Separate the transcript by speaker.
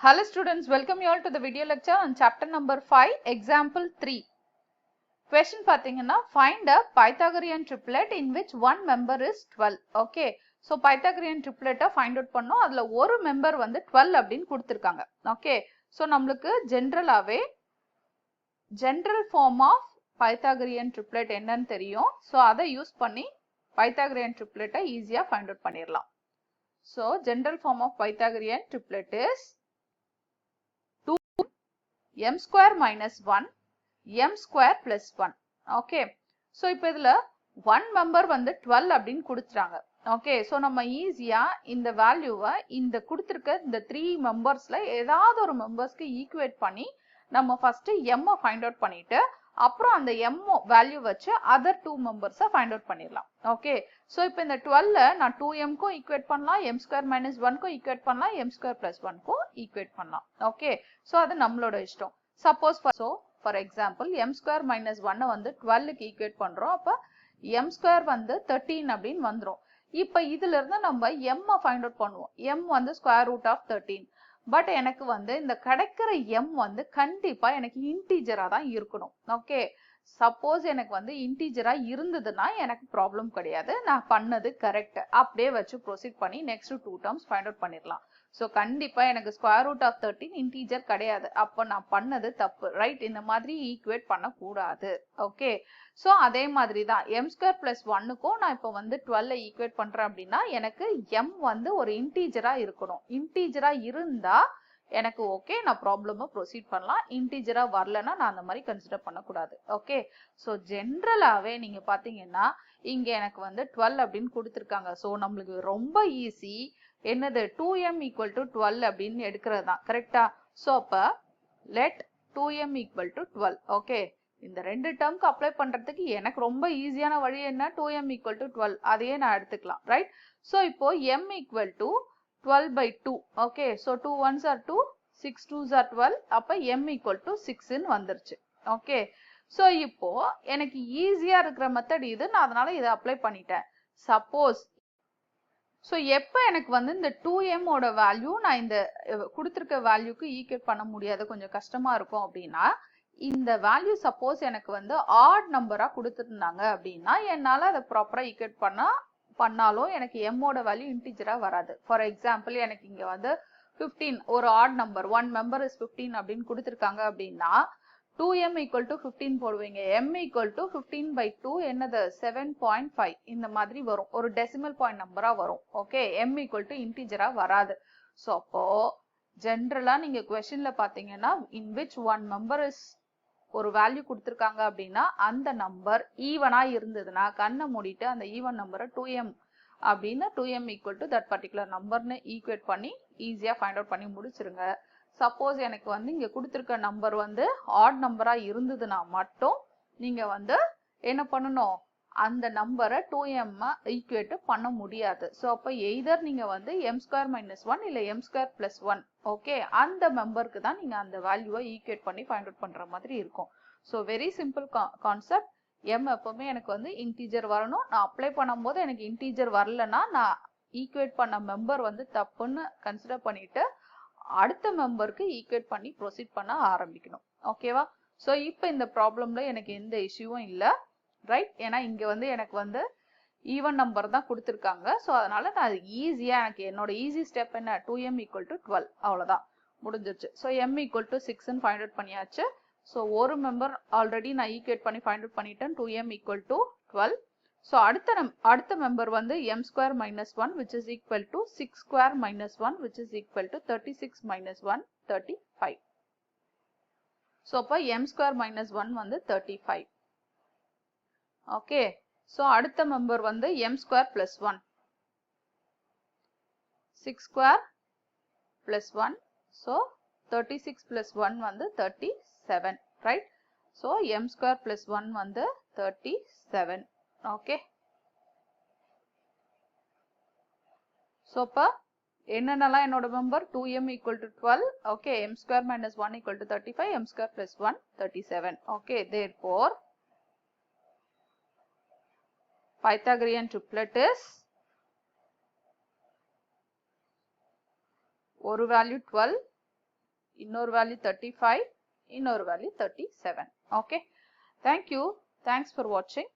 Speaker 1: Hello students, welcome you all to the video lecture on chapter number 5, example 3. Question பாத்தீங்கன்னா, find a Pythagorean triplet in which one member is 12. Okay. So Pythagorean triplet find out பண்ணோம். அதுல ஒரு member வந்து 12 அப்படின்னு கொடுத்திருக்காங்க. Okay. So நம்மளுக்கு general form of Pythagorean triplet என்னன்னு தெரியும். So அதை யூஸ் பண்ணி Pythagorean triplet ஈஸியா find out பண்ணிரலாம். So general form of Pythagorean triplet is m square minus 1 m square plus 1. Okay. So இப்போ இதுல 1 member வந்து 12 அப்படின்னு கொடுத்துட்டாங்க. Okay. So நம்ம ஈஸியா இந்த வேல்யூவை இந்த கொடுத்திருக்க இந்த 3 membersல ஏதாவது ஒரு membersக்கு ஈக்குவேட் பண்ணி நம்ம first m find out பண்ணிட்டு அப்புறம் அந்த m வேல்யூ வச்சு other 2 members find out பண்ணிடலாம். Okay. So இப்போ இந்த 12 நான் 2m க்கும் ஈக்குவேட் பண்ணலாம், m square minus 1 க்கும் ஈக்குவேட் பண்ணலாம், m square plus 1 க்கும் ஈக்குவேட் பண்ணலாம். Okay. So அது நம்மளோட இஷ்டம். Suppose for example m square minus 1 வந்து 12 க்கு ஈக்குவேட் பண்றோம். அப்ப m square வந்து 13 அப்படின்னு வந்துரும். இப்ப இதுல இருந்து நம்ம m find out பண்ணுவோம். m வந்து square root of 13. பட் எனக்கு வந்து இந்த கிடைக்கிற m வந்து கண்டிப்பா எனக்கு இன்டீஜரா தான் இருக்கணும். ஓகே. சப்போஸ் எனக்கு வந்து இன்டீஜரா இருந்ததுன்னா எனக்கு ப்ராப்ளம் கிடையாது. நான் பண்ணது கரெக்ட். அப்படியே வச்சு ப்ரொசீட் பண்ணி நெக்ஸ்ட் 2 டேர்ம்ஸ் ஃபைண்ட் அவுட் பண்ணிடலாம். ஸோ கண்டிப்பா எனக்கு ஸ்கொயர் ரூட் ஆஃப் 13 இன்டீஜர் கிடையாது. அப்போ நான் பண்ணது தப்பு. ரைட். இந்த மாதிரி ஈக்குவேட் பண்ணக்கூடாது. ஓகே. ஸோ அதே மாதிரி தான் m ஸ்கொயர் பிளஸ் 1க்கும் நான் இப்போ வந்து 12 ஈக்குவேட் பண்றேன் அப்படின்னா எனக்கு m வந்து ஒரு இன்டீஜரா இருக்கணும். இன்டீஜரா இருந்தா எனக்கு ஓகே, நான் ப்ராப்ளமா ப்ரொசீட் பண்ணலாம். இன்டீஜரா வரலன்னா நான் அந்த மாதிரி கன்சிடர் பண்ணக்கூடாது. ஓகே. ஸோ ஜென்ரலாவே நீங்க பாத்தீங்கன்னா இங்க எனக்கு வந்து 12 அப்படின்னு கொடுத்துருக்காங்க. ஸோ நம்மளுக்கு ரொம்ப ஈஸி என்னது 2m ஈக்குவல் டு 12 அப்படின்னு எடுக்கிறது தான். கரெக்டா? ஸோ அப்ப let 2m equal to 12. Okay. இந்த ரெண்டு டேர்ம்க்கு அப்ளை பண்றதுக்கு எனக்கு ரொம்ப ஈஸியான வழி என்ன? 2m equal to 12. அதையே நான் எடுத்துக்கலாம். ரைட். ஸோ இப்போ m equal to 12 by 2. Okay. So 2 1s are 2, 6 2s are 12. அப்ப m equal to 6 ன்னு வந்துருச்சு. Okay. So இப்போ எனக்கு ஈஸியா இருக்கிற மெத்தட் இது. நான் அதனால இதை அப்ளை பண்ணிட்டேன். சப்போஸ் ஸோ எப்போ எனக்கு வந்து இந்த 2m ஓட வேல்யூ நான் இந்த கொடுத்துருக்க வேல்யூக்கு ஈக்குவேட் பண்ண முடியாது, கொஞ்சம் கஷ்டமா இருக்கும் அப்படின்னா இந்த வேல்யூ சப்போஸ் எனக்கு வந்து ஆட் நம்பரா கொடுத்துருந்தாங்க அப்படின்னா என்னால அதை ப்ராப்பரா ஈக்குவேட் பண்ணாலும் எனக்கு m ஓட வேல்யூ இன்டிஜரா வராது. ஃபார் எக்ஸாம்பிள் எனக்கு இங்க வந்து 15 ஒரு ஆட் நம்பர் 1 மெம்பர் இஸ் 15 அப்படின்னு கொடுத்துருக்காங்க அப்படின்னா 2m equal to 15 போடுவீங்க. m equal to 15 by 2 என்னது 7.5 இந்த மாதிரி வரும். ஒரு டெசிமல் பாயிண்ட் நம்பரா வரும். ஓகே. m equal to இன்டிஜரா வராது. ஸோ அப்போ ஜென்ரலா நீங்க கொஸ்டின்ல பாத்தீங்கன்னா in which one member is ஒரு வேல்யூ கொடுத்துருக்காங்க அப்படின்னா அந்த நம்பர் ஈவனா இருந்ததுன்னா கண்ணை மூடிட்டு அந்த ஈவன் நம்பரை 2m அப்படின்னு 2m equal to that particular நம்பர்னு ஈக்குவேட் பண்ணி ஈஸியா ஃபைண்ட் அவுட் பண்ணி முடிச்சிருங்க. சப்போஸ் எனக்கு வந்து இங்க கொடுத்துருக்க நம்பர் வந்து ஆட் நம்பரா இருந்ததுன்னா மட்டும் நீங்க வந்து என்ன பண்ணணும்? அந்த நம்பரை 2m ஈக்குவேட் பண்ண முடியாது. ஸோ அப்போ எய்தர் நீங்க வந்து m ஸ்கொயர் மைனஸ் 1 இல்ல m ஸ்கொயர் பிளஸ் 1. ஓகே. அந்த மெம்பருக்கு தான் நீங்க அந்த வேல்யூவை ஈக்குவேட் பண்ணி ஃபைண்ட் அவுட் பண்ற மாதிரி இருக்கும். So very simple concept. m எப்பவுமே எனக்கு வந்து இன்டீஜர் வரணும். நான் அப்ளை பண்ணும்போது எனக்கு இன்டீஜர் வரலன்னா நான் ஈக்குவேட் பண்ண மெம்பர் வந்து தப்புன்னு கன்சிடர் பண்ணிட்டு அடுத்த மெம்பருக்கு ஈக்குவேட் பண்ணி ப்ரொசீட் பண்ண ஆரம்பிக்கணும். ஓகேவா? ஸோ இப்போ இந்த ப்ராப்ளம்ல எனக்கு எந்த இஷ்யூவும் இல்லை. ரைட். ஏன்னா இங்க வந்து எனக்கு வந்து ஈவன் நம்பர் தான் கொடுத்துருக்காங்க. ஸோ அதனால நான் ஈஸியா எனக்கு என்னோட ஈஸி ஸ்டெப் என்ன? 2m equal to 12. அவ்வளவுதான், முடிஞ்சிருச்சு. ஸோ m equal to 6ன்னு ஃபைண்ட் அவுட் பண்ணியாச்சு. ஸோ ஒரு மெம்பர் ஆல்ரெடி நான் ஈக்குவேட் பண்ணி ஃபைண்ட் அவுட் பண்ணிட்டேன். 2m equal to 12. ஸோ அடுத்த மெம்பர் வந்து m square minus 1 which is equal to 6 square minus 1 which is equal to 36 minus 1 35. So அப்போ m square minus 1 வந்து 35. Okay. So அடுத்த member வந்து m square plus 1 6 square plus 1. So 36 plus 1 வந்து 37. Right. So m square plus 1 வந்து 37. Okay. So இப்போ என்னென்னலாம் என்னோட member? 2m equal to 12. Okay. m square minus 1 equal to 35. m square plus 1 37. Okay. therefore Pythagorean triplet is ஒரு value 12, இன்னொரு value 35, இன்னொரு value 37. Okay, thank you. Thanks for watching.